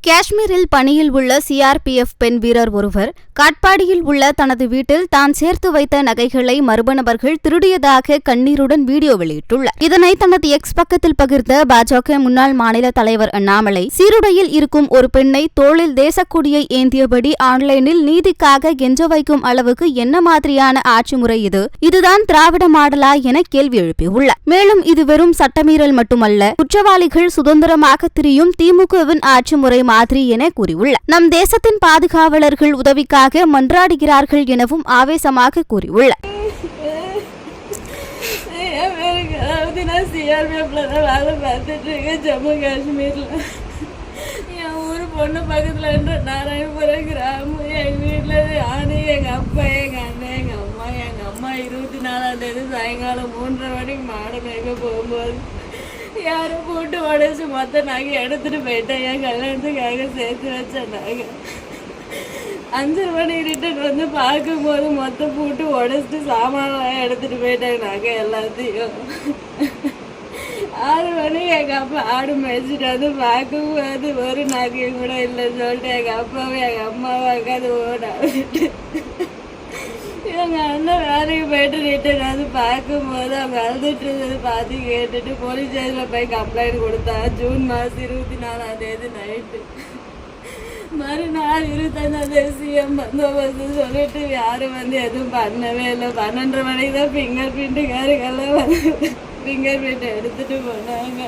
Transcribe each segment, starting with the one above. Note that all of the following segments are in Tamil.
காஷ்மீரில் பணியில் உள்ள சிஆர்பிஎஃப் பெண் வீரர் ஒருவர் காட்பாடியில் உள்ள தனது வீட்டில் தான் சேர்த்து வைத்த நகைகளை மர்ம நபர்கள் திருடியதாக கண்ணீருடன் வீடியோ வெளியிட்டுள்ளார். இதனை தனது எக்ஸ் பக்கத்தில் பகிர்ந்த பாஜக முன்னாள் மாநில தலைவர் அண்ணாமலை, சீருடையில் இருக்கும் ஒரு பெண்ணை தோளில் தேசக்கொடியை ஏந்தியபடி ஆன்லைனில் நீதிக்காக கெஞ்ச வைக்கும் அளவுக்கு என்ன மாதிரியான ஆட்சி முறை இது? இதுதான் திராவிட மாடலா என கேள்வி எழுப்பியுள்ளார். மேலும் இது வெறும் சட்டமீறல் மட்டுமல்ல, குற்றவாளிகள் சுதந்திரமாக திரியும் திமுகவின் ஆட்சி முறை மாதிரி என கூறியுள்ளார். நம் தேசத்தின் பாதுகாவலர்கள் உதவிக்காக மன்றாடுகிறார்கள் எனவும் ஆவேசமாக கூறியுள்ளார். ஜம்மு காஷ்மீர்ல என் ஊர் பொண்ணு பக்கத்துல நாராயணபுரம் கிராமம். எங்க வீட்டுல நானு, எங்க அப்பா, எங்க அண்ணன், எங்க அம்மா 24ஆம் தேதி சாயங்காலம் 3:30 மணிக்கு மாடு மேய்க்க போகும்போது யாரோ போட்டு உடச்சி மொத்த நகை எடுத்துட்டு போயிட்டேன். என் கல்யாணத்துக்காக சேர்த்து வச்ச நகை 5 மணி ரிட்டன் வந்து பார்க்கும்போது மொத்தம் போட்டு உடச்சிட்டு சாமான்லாம் எடுத்துட்டு போயிட்டாங்க நகை எல்லாத்தையும். 6 மணி எங்கள் அப்பா ஆடு மேய்ச்சிட்டு வந்து பார்க்கும்போது ஒரு நகையும் கூட இல்லைன்னு சொல்லிட்டு எங்கள் அப்பாவும் எங்கள் அம்மாவும் உட்காந்து ஓடாவிட்டு எங்கள் அண்ணன் வேலைக்கு போயிட்டு ரிட்டன் வந்து பார்க்கும்போது அவங்க அழுதுட்டு இருந்தது பார்த்து கேட்டுட்டு போலீஸ் ஸ்டேஷனில் போய் கம்ப்ளைண்ட் கொடுத்தா. ஜூன் மாதம் 24ஆம் தேதி நைட்டு. மறுநாள் 25ஆம் தேதி சிஎம் பந்தோபஸ்து சொல்லிட்டு யாரும் வந்து எதுவும் பண்ணவே இல்லை. 12:30 மணிக்கு தான் ஃபிங்கர் பிரிண்ட்டுக்காரங்கெல்லாம் வந்து ஃபிங்கர் பிரிண்ட் எடுத்துகிட்டு போனாங்க.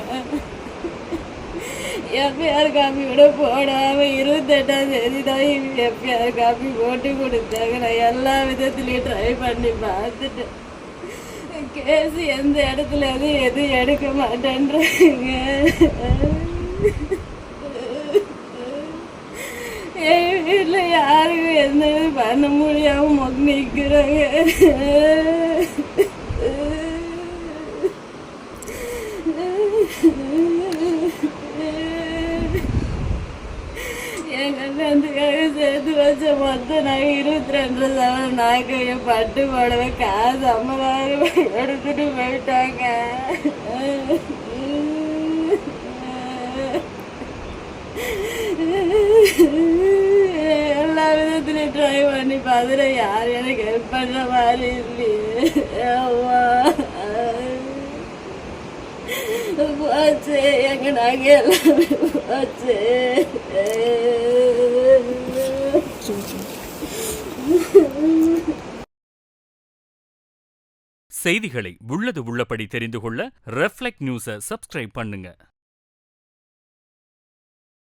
எஃப்ஐஆர் காப்பி கூட போடாமல் 28ஆம் தேதி தான் எஃப்ஐஆர் காப்பி போட்டு கொடுத்தாங்க. நான் எல்லா விதத்துலையும் ட்ரை பண்ணி பார்த்துட்டேன். கேஸ் எந்த இடத்துல எதுவும் எடுக்க மாட்டேன்றாங்க. என் வீட்டில் யாருக்கும் எந்த இது பண்ண முடியாமல் நிற்கிறாங்க. என் கல்யாணத்துக்காக சேர்த்து வச்ச மொத்தம் நாங்கள் 22 சவரம் நாக்கையை பட்டு போடவே காசு 50,000 எடுத்துட்டு போயிட்டாங்க. எல்லா விதத்துலையும் ட்ரை பண்ணி பார்த்துட்டு யாரும் எனக்கு ஹெல்ப் பண்ணுற மாதிரி இல்லையே. போச்சு எங்க நாங்க எல்லாமே போச்சு. செய்திகளை உள்ளது உள்ளபடி தெரிந்து கொள்ள ரெஃப்ளெக்ட் நியூஸை சப்ஸ்கிரைப் பண்ணுங்க.